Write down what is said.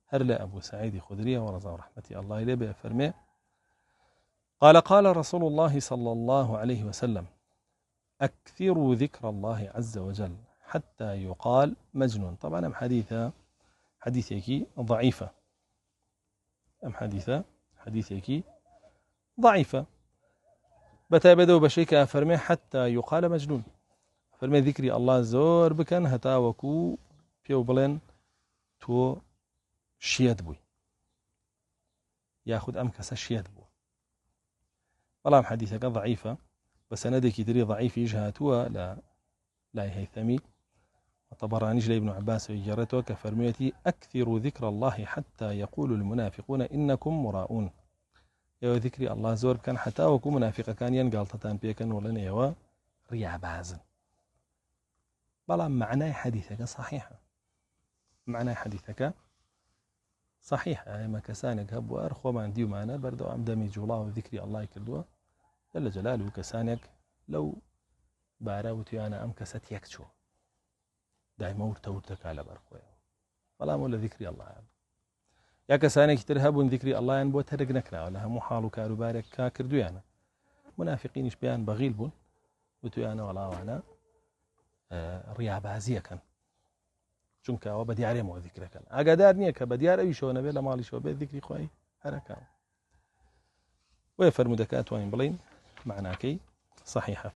هر لا أبو سعيد خدري ورضا ورحمة الله إليه بفرمي قال قال رسول الله صلى الله عليه وسلم أكثروا ذكر الله عز وجل حتى يقال مجنون. طبعا أم حديثك ضعيفة، أم حديثك ضعيفة بتابدو بشيك فرمي حتى يقال مجنون، فرمي ذكري الله زور بكن هتا وكو بيو بلين تو شيد بوي ياخد أم كسا شيد بو. والله حديثك ضعيفة بسندك تري ضعيف يجهاتوا لا هيثمي وطبراني جل ابن عباس ويجرته كفرميتي أكثروا ذكر الله حتى يقول المنافقون إنكم مراؤون. يو ذكري الله زور كان حتى وكو منافق كان ينقال تتان بيكن ولن يوا ريع بازن. بلا معنى حديثك صحيحة، معنى حديثك صحيحة. يعني ما كسانك هبوا أرخو ما عندي معنا بردو عم دمج الله وذكري الله يكردوا جل جلاله كسانك لو باراوتي أنا أم كست يكتشو دائما ورتك على برخوي ولا مولا ذكري الله يعني. يا كسانك ترهبون ذكري الله يعني بو ترقنكنا ولا هم حالو كارو بارك كاكردو يعني منافقين إيش بيان بغيل بون وتو أنا ولا وانا ريا بازية كان چونك أو بدي عليه مو ذكرك كان أقدر نيك بدي عليه شو نبي لا مالي شو بذكري خوي هركان ويفرمو دكات وين بلين معناكي صحيحة.